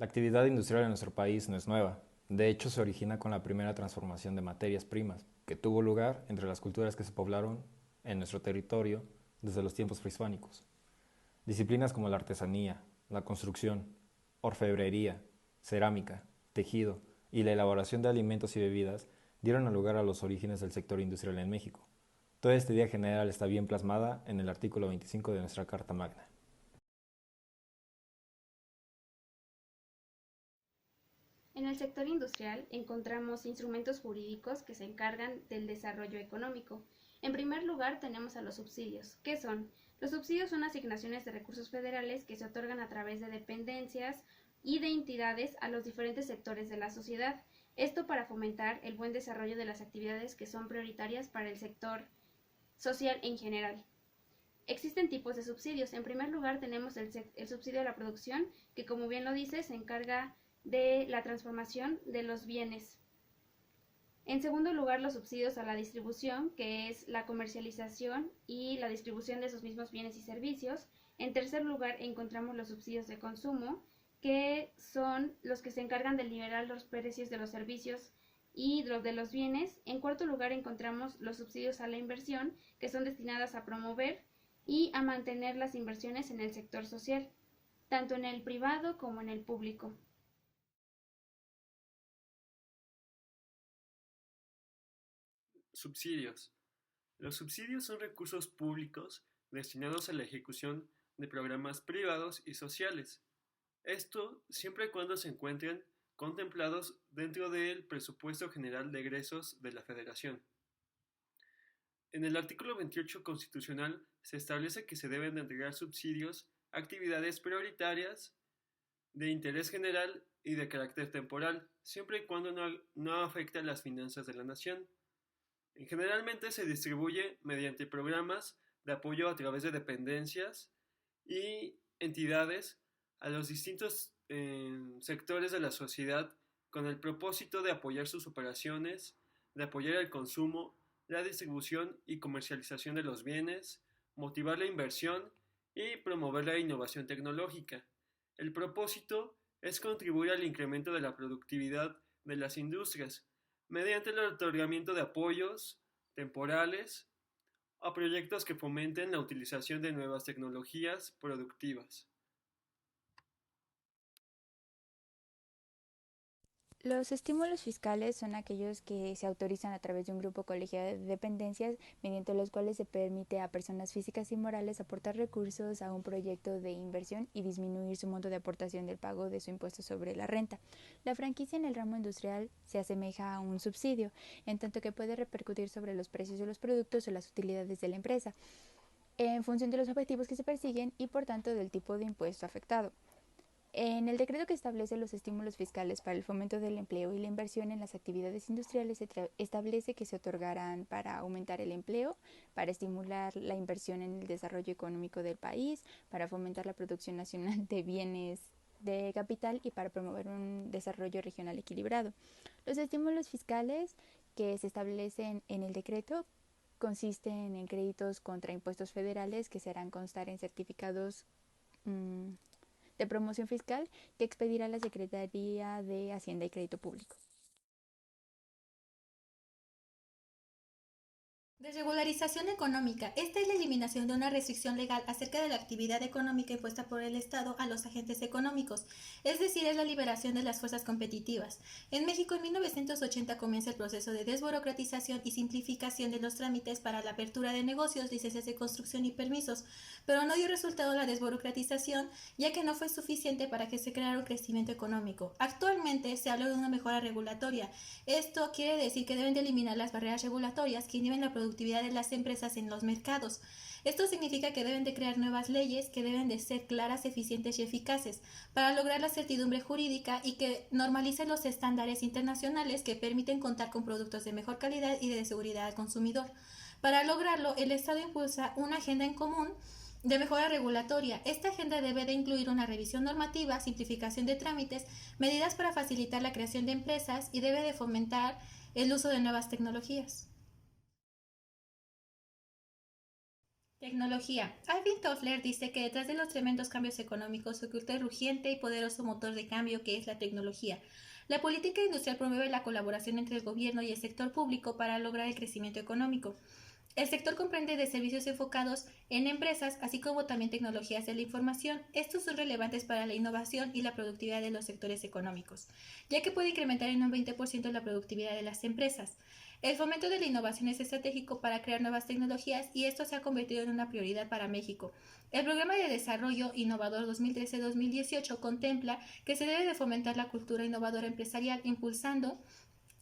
La actividad industrial en nuestro país no es nueva. De hecho, se origina con la primera transformación de materias primas, que tuvo lugar entre las culturas que se poblaron en nuestro territorio desde los tiempos prehispánicos. Disciplinas como la artesanía, la construcción, orfebrería, cerámica, tejido y la elaboración de alimentos y bebidas dieron lugar a los orígenes del sector industrial en México. Toda esta idea general está bien plasmada en el artículo 25 de nuestra Carta Magna. En el sector industrial encontramos instrumentos jurídicos que se encargan del desarrollo económico. En primer lugar tenemos a los subsidios. ¿Qué son? Los subsidios son asignaciones de recursos federales que se otorgan a través de dependencias y de entidades a los diferentes sectores de la sociedad. Esto para fomentar el buen desarrollo de las actividades que son prioritarias para el sector social en general. Existen tipos de subsidios. En primer lugar tenemos el subsidio a la producción, que como bien lo dice, se encarga de la transformación de los bienes. En segundo lugar, los subsidios a la distribución, que es la comercialización y la distribución de esos mismos bienes y servicios. En tercer lugar, encontramos los subsidios de consumo, que son los que se encargan de liberar los precios de los servicios y los de los bienes. En cuarto lugar, encontramos los subsidios a la inversión, que son destinadas a promover y a mantener las inversiones en el sector social, tanto en el privado como en el público. Subsidios. Los subsidios son recursos públicos destinados a la ejecución de programas privados y sociales. Esto siempre y cuando se encuentren contemplados dentro del presupuesto general de egresos de la Federación. En el artículo 28 constitucional se establece que se deben de entregar subsidios a actividades prioritarias de interés general y de carácter temporal, siempre y cuando no afecte a las finanzas de la nación. Generalmente se distribuye mediante programas de apoyo a través de dependencias y entidades a los distintos sectores de la sociedad con el propósito de apoyar sus operaciones, de apoyar el consumo, la distribución y comercialización de los bienes, motivar la inversión y promover la innovación tecnológica. El propósito es contribuir al incremento de la productividad de las industrias mediante el otorgamiento de apoyos temporales a proyectos que fomenten la utilización de nuevas tecnologías productivas. Los estímulos fiscales son aquellos que se autorizan a través de un grupo colegiado de dependencias mediante los cuales se permite a personas físicas y morales aportar recursos a un proyecto de inversión y disminuir su monto de aportación del pago de su impuesto sobre la renta. La franquicia en el ramo industrial se asemeja a un subsidio, en tanto que puede repercutir sobre los precios de los productos o las utilidades de la empresa, en función de los objetivos que se persiguen y por tanto del tipo de impuesto afectado. En el decreto que establece los estímulos fiscales para el fomento del empleo y la inversión en las actividades industriales se establece que se otorgarán para aumentar el empleo, para estimular la inversión en el desarrollo económico del país, para fomentar la producción nacional de bienes de capital y para promover un desarrollo regional equilibrado. Los estímulos fiscales que se establecen en el decreto consisten en créditos contra impuestos federales que se harán constar en certificados de promoción fiscal que expedirá la Secretaría de Hacienda y Crédito Público. Desregularización económica. Esta es la eliminación de una restricción legal acerca de la actividad económica impuesta por el Estado a los agentes económicos, es decir, es la liberación de las fuerzas competitivas. En México en 1980 comienza el proceso de desburocratización y simplificación de los trámites para la apertura de negocios, licencias de construcción y permisos, pero no dio resultado la desburocratización ya que no fue suficiente para que se creara un crecimiento económico. Actualmente se habla de una mejora regulatoria. Esto quiere decir que deben de eliminar las barreras regulatorias que inhiben la productividad de las empresas en los mercados. Esto significa que deben de crear nuevas leyes que deben de ser claras, eficientes y eficaces para lograr la certidumbre jurídica y que normalicen los estándares internacionales que permiten contar con productos de mejor calidad y de seguridad al consumidor. Para lograrlo, el Estado impulsa una agenda en común de mejora regulatoria. Esta agenda debe de incluir una revisión normativa, simplificación de trámites, medidas para facilitar la creación de empresas y debe de fomentar el uso de nuevas tecnologías. Tecnología. Alvin Toffler dice que detrás de los tremendos cambios económicos se oculta el rugiente y poderoso motor de cambio que es la tecnología. La política industrial promueve la colaboración entre el gobierno y el sector público para lograr el crecimiento económico. El sector comprende de servicios enfocados en empresas, así como también tecnologías de la información. Estos son relevantes para la innovación y la productividad de los sectores económicos, ya que puede incrementar en un 20% la productividad de las empresas. El fomento de la innovación es estratégico para crear nuevas tecnologías y esto se ha convertido en una prioridad para México. El Programa de Desarrollo Innovador 2013-2018 contempla que se debe de fomentar la cultura innovadora empresarial impulsando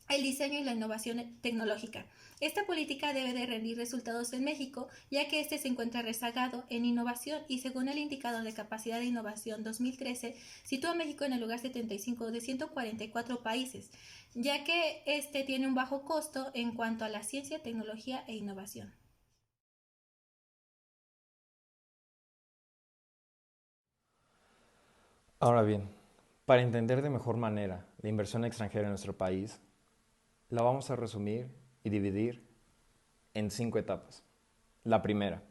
el diseño y la innovación tecnológica. Esta política debe de rendir resultados en México, ya que este se encuentra rezagado en innovación y según el indicador de capacidad de innovación 2013, sitúa a México en el lugar 75 de 144 países, ya que este tiene un bajo costo en cuanto a la ciencia, tecnología e innovación. Ahora bien, para entender de mejor manera la inversión extranjera en nuestro país, la vamos a resumir y dividir en 5 etapas. La primera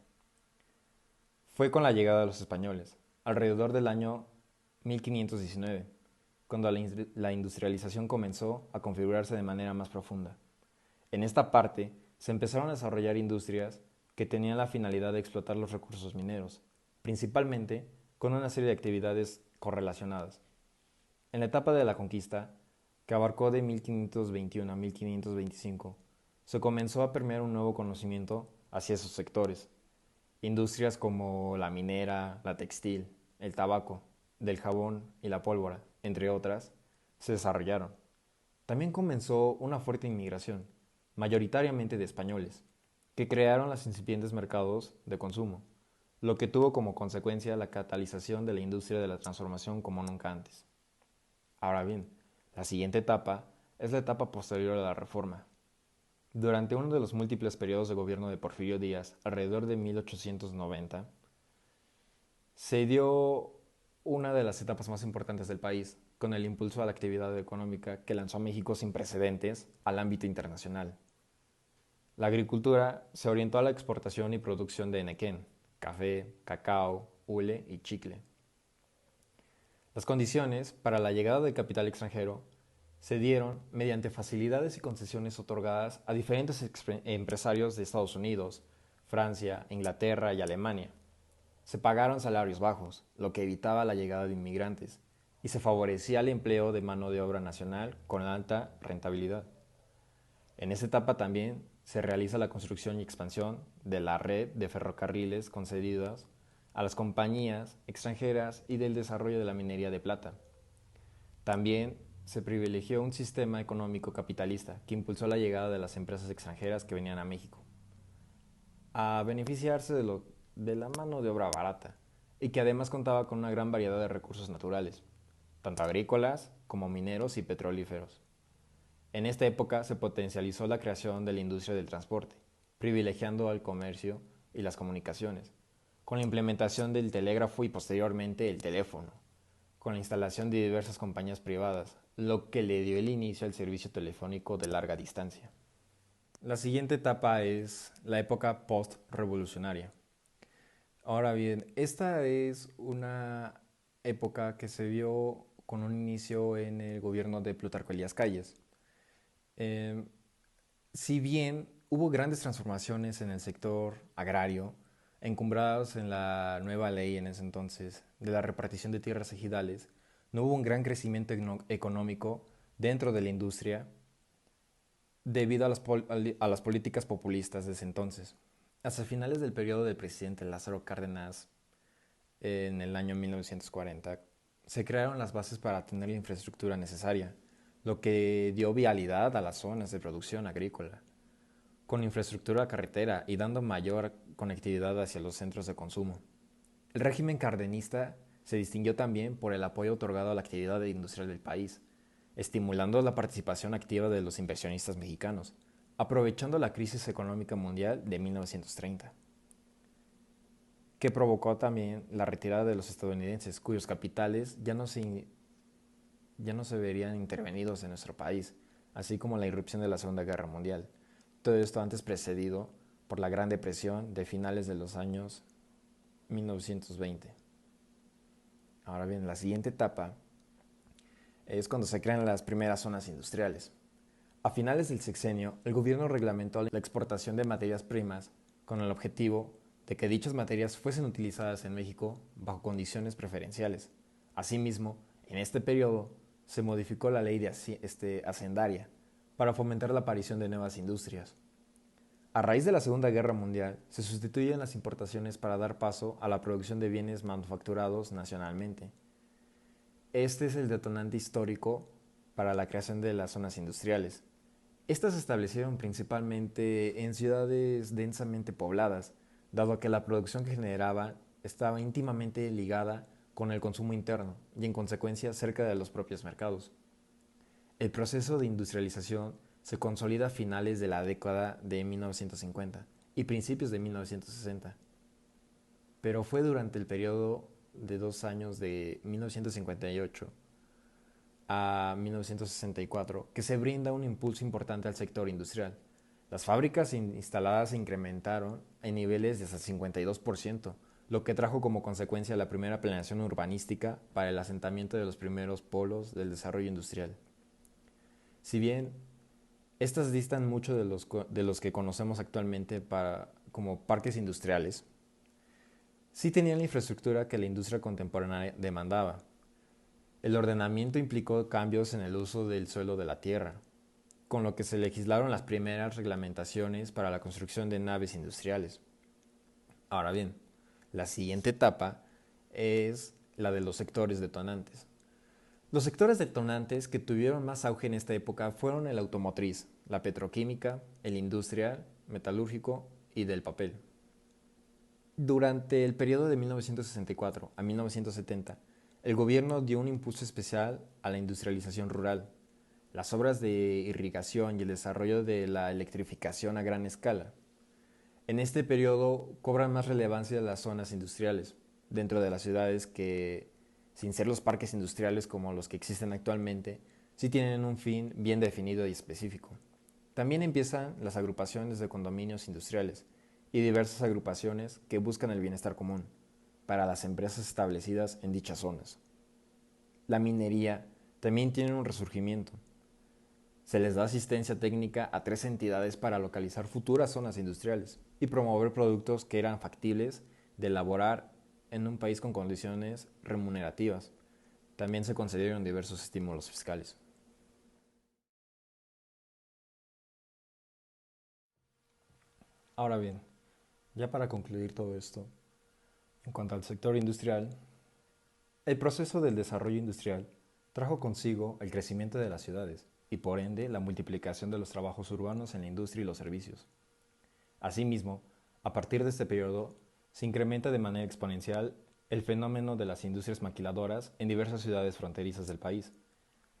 fue con la llegada de los españoles, alrededor del año 1519, cuando la industrialización comenzó a configurarse de manera más profunda. En esta parte se empezaron a desarrollar industrias que tenían la finalidad de explotar los recursos mineros, principalmente con una serie de actividades correlacionadas. En la etapa de la conquista, que abarcó de 1521 a 1525, se comenzó a permear un nuevo conocimiento hacia esos sectores. Industrias como la minera, la textil, el tabaco, del jabón y la pólvora, entre otras, se desarrollaron. También comenzó una fuerte inmigración, mayoritariamente de españoles, que crearon los incipientes mercados de consumo, lo que tuvo como consecuencia la catalización de la industria de la transformación como nunca antes. Ahora bien, la siguiente etapa es la etapa posterior a la reforma. Durante uno de los múltiples periodos de gobierno de Porfirio Díaz, alrededor de 1890, se dio una de las etapas más importantes del país, con el impulso a la actividad económica que lanzó a México sin precedentes al ámbito internacional. La agricultura se orientó a la exportación y producción de enequén, café, cacao, hule y chicle. Las condiciones para la llegada del capital extranjero se dieron mediante facilidades y concesiones otorgadas a diferentes empresarios de Estados Unidos, Francia, Inglaterra y Alemania. Se pagaron salarios bajos, lo que evitaba la llegada de inmigrantes, y se favorecía el empleo de mano de obra nacional con alta rentabilidad. En esta etapa también se realiza la construcción y expansión de la red de ferrocarriles concedidas a las compañías extranjeras y del desarrollo de la minería de plata. También se privilegió un sistema económico capitalista que impulsó la llegada de las empresas extranjeras que venían a México a beneficiarse de la mano de obra barata y que además contaba con una gran variedad de recursos naturales, tanto agrícolas como mineros y petrolíferos. En esta época se potencializó la creación de la industria del transporte, privilegiando al comercio y las comunicaciones, con la implementación del telégrafo y posteriormente el teléfono, con la instalación de diversas compañías privadas, lo que le dio el inicio al servicio telefónico de larga distancia. La siguiente etapa es la época post-revolucionaria. Ahora bien, esta es una época que se dio con un inicio en el gobierno de Plutarco Elías Calles. Eh, si bien hubo grandes transformaciones en el sector agrario, encumbrados en la nueva ley en ese entonces de la repartición de tierras ejidales, no hubo un gran crecimiento económico dentro de la industria debido a las políticas populistas de ese entonces. Hasta finales del periodo del presidente Lázaro Cárdenas, en el año 1940, se crearon las bases para tener la infraestructura necesaria, lo que dio vialidad a las zonas de producción agrícola, con infraestructura carretera y dando mayor conectividad hacia los centros de consumo. El régimen cardenista se distinguió también por el apoyo otorgado a la actividad industrial del país, estimulando la participación activa de los inversionistas mexicanos, aprovechando la crisis económica mundial de 1930, que provocó también la retirada de los estadounidenses, cuyos capitales ya no se verían intervenidos en nuestro país, así como la irrupción de la Segunda Guerra Mundial. Todo esto antes precedido por la Gran Depresión de finales de los años 1920. Ahora bien, la siguiente etapa es cuando se crean las primeras zonas industriales. A finales del sexenio, el gobierno reglamentó la exportación de materias primas con el objetivo de que dichas materias fuesen utilizadas en México bajo condiciones preferenciales. Asimismo, en este periodo se modificó la ley hacendaria para fomentar la aparición de nuevas industrias. A raíz de la Segunda Guerra Mundial, se sustituyen las importaciones para dar paso a la producción de bienes manufacturados nacionalmente. Este es el detonante histórico para la creación de las zonas industriales. Estas se establecieron principalmente en ciudades densamente pobladas, dado que la producción que generaban estaba íntimamente ligada con el consumo interno y en consecuencia cerca de los propios mercados. El proceso de industrialización se consolida a finales de la década de 1950 y principios de 1960, pero fue durante el periodo de 2 años de 1958 a 1964 que se brinda un impulso importante al sector industrial. Las fábricas instaladas se incrementaron en niveles de hasta 52%, lo que trajo como consecuencia la primera planeación urbanística para el asentamiento de los primeros polos del desarrollo industrial. Si bien estas distan mucho de los que conocemos actualmente como parques industriales, sí tenían la infraestructura que la industria contemporánea demandaba. El ordenamiento implicó cambios en el uso del suelo de la tierra, con lo que se legislaron las primeras reglamentaciones para la construcción de naves industriales. Ahora bien, la siguiente etapa es la de los sectores detonantes. Los sectores detonantes que tuvieron más auge en esta época fueron el automotriz, la petroquímica, el industrial, metalúrgico y del papel. Durante el periodo de 1964 a 1970, el gobierno dio un impulso especial a la industrialización rural, las obras de irrigación y el desarrollo de la electrificación a gran escala. En este periodo cobran más relevancia las zonas industriales dentro de las ciudades que, sin ser los parques industriales como los que existen actualmente, sí tienen un fin bien definido y específico. También empiezan las agrupaciones de condominios industriales y diversas agrupaciones que buscan el bienestar común para las empresas establecidas en dichas zonas. La minería también tiene un resurgimiento. Se les da asistencia técnica a 3 entidades para localizar futuras zonas industriales y promover productos que eran factibles de elaborar en un país con condiciones remunerativas. También se concedieron diversos estímulos fiscales. Ahora bien, ya para concluir todo esto, en cuanto al sector industrial, el proceso del desarrollo industrial trajo consigo el crecimiento de las ciudades y por ende la multiplicación de los trabajos urbanos en la industria y los servicios. Asimismo, a partir de este periodo, se incrementa de manera exponencial el fenómeno de las industrias maquiladoras en diversas ciudades fronterizas del país.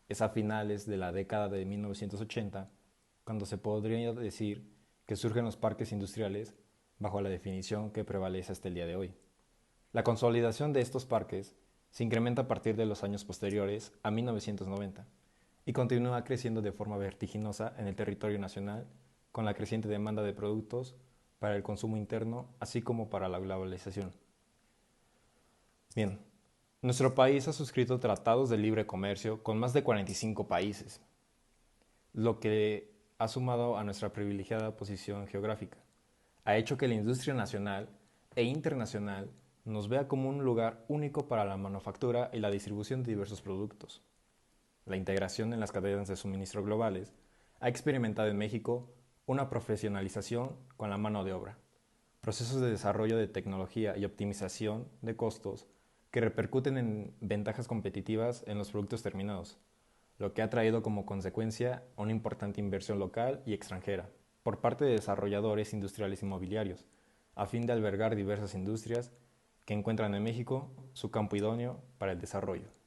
Es a finales de la década de 1980 cuando se podría decir que surgen los parques industriales bajo la definición que prevalece hasta el día de hoy. La consolidación de estos parques se incrementa a partir de los años posteriores a 1990 y continúa creciendo de forma vertiginosa en el territorio nacional con la creciente demanda de productos para el consumo interno, así como para la globalización. Bien, nuestro país ha suscrito tratados de libre comercio con más de 45 países, lo que ha sumado a nuestra privilegiada posición geográfica. Ha hecho que la industria nacional e internacional nos vea como un lugar único para la manufactura y la distribución de diversos productos. La integración en las cadenas de suministro globales ha experimentado en México una profesionalización con la mano de obra, procesos de desarrollo de tecnología y optimización de costos que repercuten en ventajas competitivas en los productos terminados, lo que ha traído como consecuencia una importante inversión local y extranjera por parte de desarrolladores industriales inmobiliarios, a fin de albergar diversas industrias que encuentran en México su campo idóneo para el desarrollo.